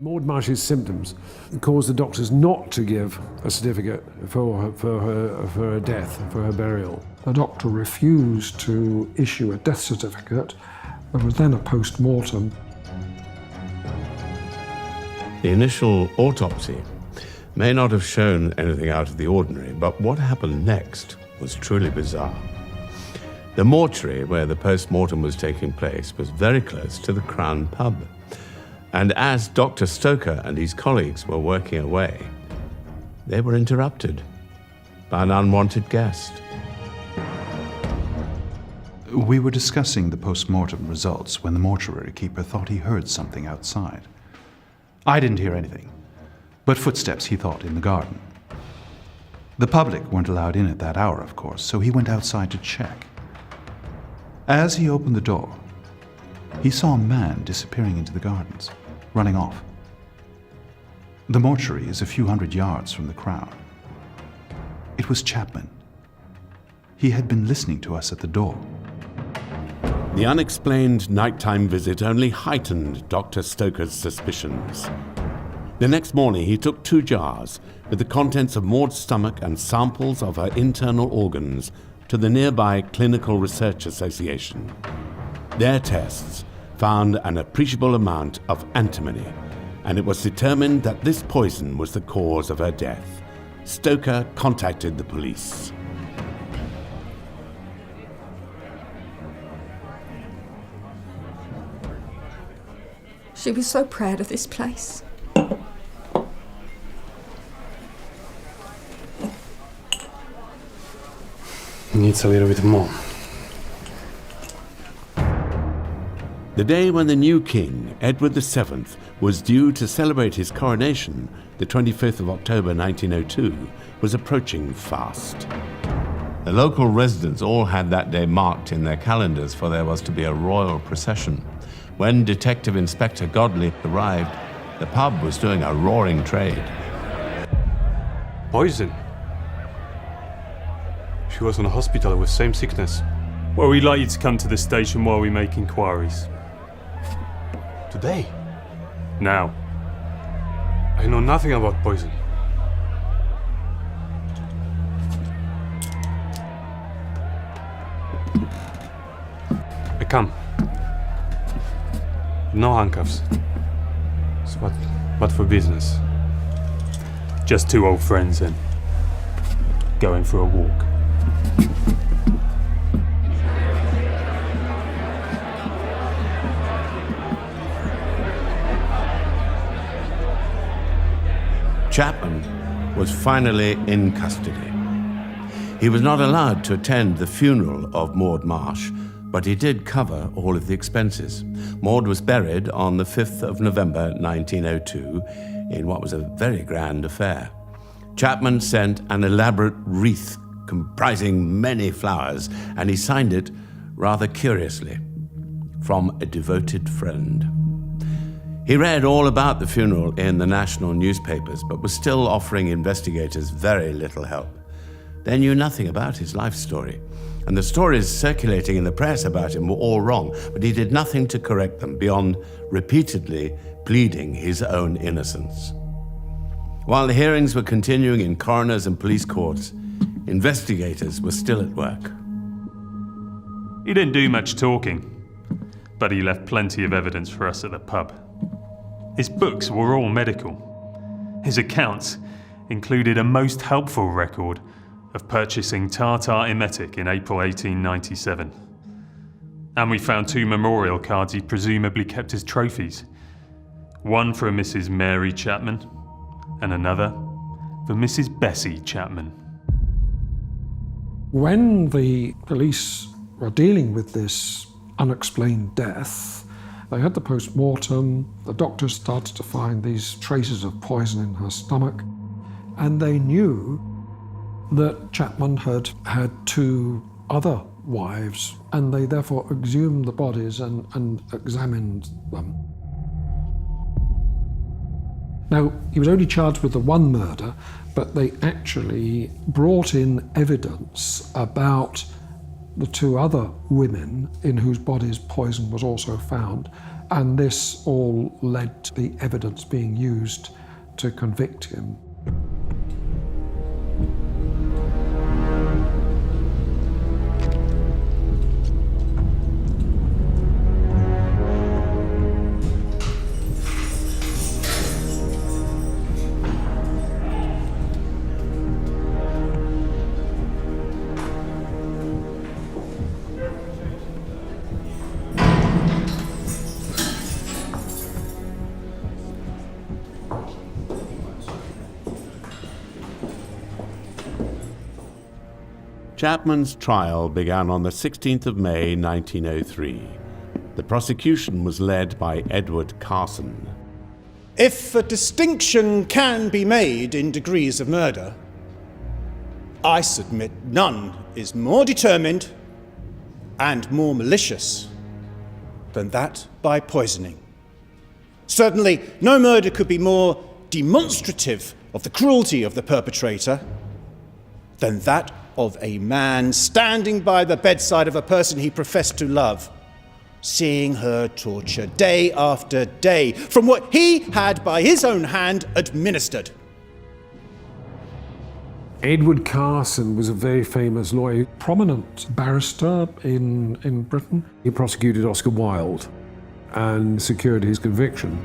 Maud Marsh's symptoms caused the doctors not to give a certificate for her death, for her burial. The doctor refused to issue a death certificate. There was then a post-mortem. The initial autopsy may not have shown anything out of the ordinary, but what happened next was truly bizarre. The mortuary where the post-mortem was taking place was very close to the Crown pub. And as Dr. Stoker and his colleagues were working away, they were interrupted by an unwanted guest. We were discussing the post-mortem results when the mortuary keeper thought he heard something outside. I didn't hear anything, but footsteps, he thought, in the garden. The public weren't allowed in at that hour, of course, so he went outside to check. As he opened the door, he saw a man disappearing into the gardens, running off. The mortuary is a few hundred yards from the Crown. It was Chapman. He had been listening to us at the door. The unexplained nighttime visit only heightened Dr. Stoker's suspicions. The next morning, he took 2 jars with the contents of Maud's stomach and samples of her internal organs to the nearby Clinical Research Association. Their tests found an appreciable amount of antimony, and it was determined that this poison was the cause of her death. Stoker contacted the police. She was so proud of this place. Needs a little bit more. The day when the new king, Edward VII, was due to celebrate his coronation, the 25th of October 1902, was approaching fast. The local residents all had that day marked in their calendars, for there was to be a royal procession. When Detective Inspector Godley arrived, the pub was doing a roaring trade. Poison. She was in a hospital with same sickness. Well, we'd like you to come to the station while we make inquiries. Today? Now. I know nothing about poison. I come. No handcuffs. So what for business? Just 2 old friends then. Going for a walk. Chapman was finally in custody. He was not allowed to attend the funeral of Maud Marsh, but he did cover all of the expenses. Maud was buried on the 5th of November 1902 in what was a very grand affair. Chapman sent an elaborate wreath comprising many flowers, and he signed it rather curiously, "From a devoted friend." He read all about the funeral in the national newspapers, but was still offering investigators very little help. They knew nothing about his life story, and the stories circulating in the press about him were all wrong, but he did nothing to correct them beyond repeatedly pleading his own innocence. While the hearings were continuing in coroners and police courts, investigators were still at work. He didn't do much talking, but he left plenty of evidence for us at the pub. His books were all medical. His accounts included a most helpful record of purchasing tartar emetic in April 1897. And we found 2 memorial cards he presumably kept as trophies. One for Mrs. Mary Chapman, and another for Mrs. Bessie Chapman. When the police were dealing with this unexplained death, they had the post-mortem, the doctors started to find these traces of poison in her stomach, and they knew that Chapman had had 2 other wives, and they therefore exhumed the bodies and examined them. Now, he was only charged with the 1 murder, but they actually brought in evidence about the two other women in whose bodies poison was also found, and this all led to the evidence being used to convict him. Chapman's trial began on the 16th of May, 1903. The prosecution was led by Edward Carson. If a distinction can be made in degrees of murder, I submit none is more determined and more malicious than that by poisoning. Certainly, no murder could be more demonstrative of the cruelty of the perpetrator than that of a man standing by the bedside of a person he professed to love, seeing her torture day after day from what he had by his own hand administered. Edward Carson was a very famous lawyer, Prominent barrister in Britain. he prosecuted Oscar Wilde and secured his conviction.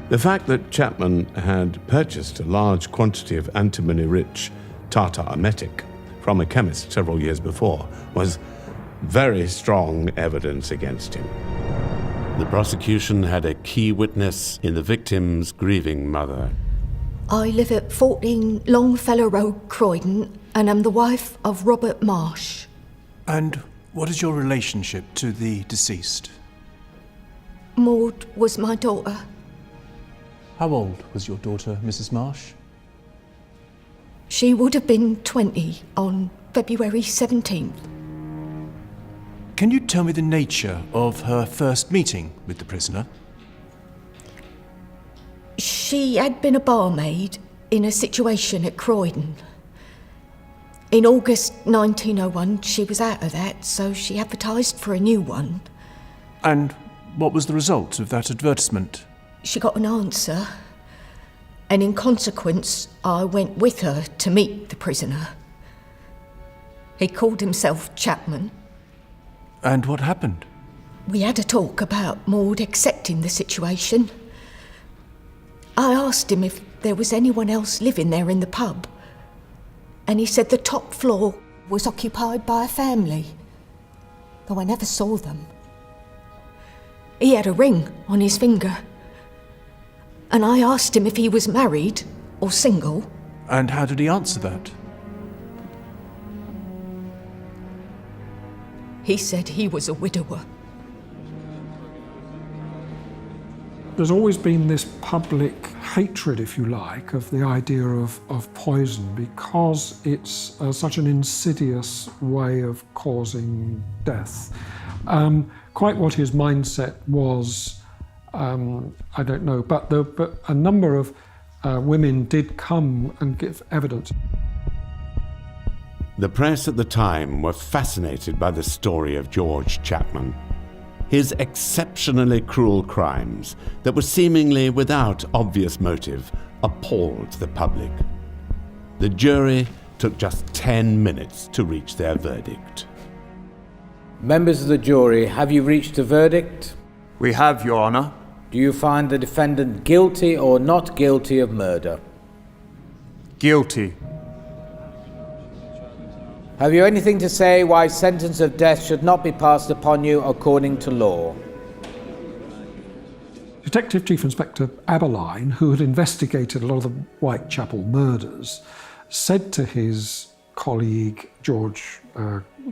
The fact that Chapman had purchased a large quantity of antimony-rich tartar emetic from a chemist several years before was very strong evidence against him. The prosecution had a key witness in the victim's grieving mother. I live at 14 Longfellow Road, Croydon, and am the wife of Robert Marsh. And what is your relationship to the deceased? Maud was my daughter. How old was your daughter, Mrs. Marsh? She would have been 20 on February 17th. Can you tell me the nature of her first meeting with the prisoner? She had been a barmaid in a situation at Croydon. In August 1901, she was out of that, so she advertised for a new one. And what was the result of that advertisement? She got an answer, and in consequence, I went with her to meet the prisoner. He called himself Chapman. And what happened? We had a talk about Maud accepting the situation. I asked him if there was anyone else living there in the pub, and he said the top floor was occupied by a family, though I never saw them. He had a ring on his finger, and I asked him if he was married or single. And how did he answer that? He said he was a widower. There's always been this public hatred, if you like, of the idea of poison because it's such an insidious way of causing death. Quite what his mindset was, I don't know, but a number of women did come and give evidence. The press at the time were fascinated by the story of George Chapman. His exceptionally cruel crimes that were seemingly without obvious motive appalled the public. The jury took just 10 minutes to reach their verdict. Members of the jury, have you reached a verdict? We have, Your Honour. Do you find the defendant guilty or not guilty of murder? Guilty. Have you anything to say why sentence of death should not be passed upon you according to law? Detective Chief Inspector Aberline, who had investigated a lot of the Whitechapel murders, said to his colleague George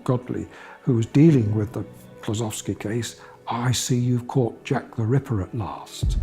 Godley, who was dealing with the Klosowski case, "I see you've caught Jack the Ripper at last."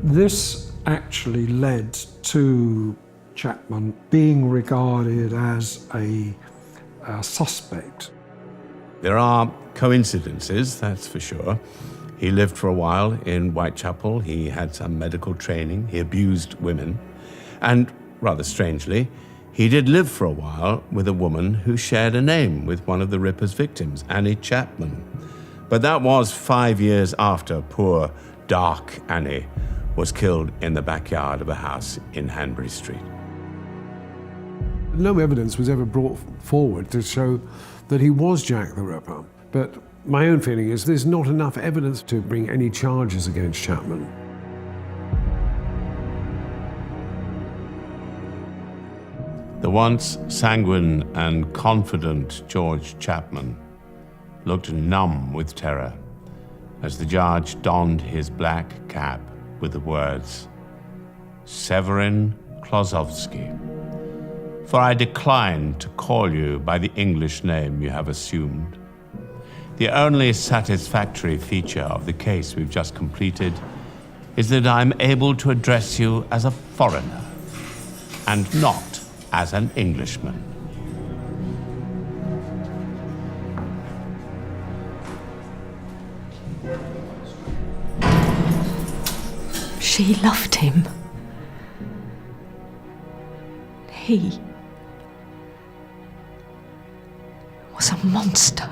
This actually led to Chapman being regarded as a suspect. There are coincidences, that's for sure. He lived for a while in Whitechapel, he had some medical training, he abused women, and rather strangely, He did live for a while with a woman who shared a name with one of the Ripper's victims, Annie Chapman. But that was 5 years after poor, dark Annie was killed in the backyard of a house in Hanbury Street. No evidence was ever brought forward to show that he was Jack the Ripper. But my own feeling is there's not enough evidence to bring any charges against Chapman. The once sanguine and confident George Chapman looked numb with terror as the judge donned his black cap with the words, "Severin Klosowski, for I decline to call you by the English name you have assumed. The only satisfactory feature of the case we've just completed is that I'm able to address you as a foreigner and not as an Englishman." She loved him. He was a monster.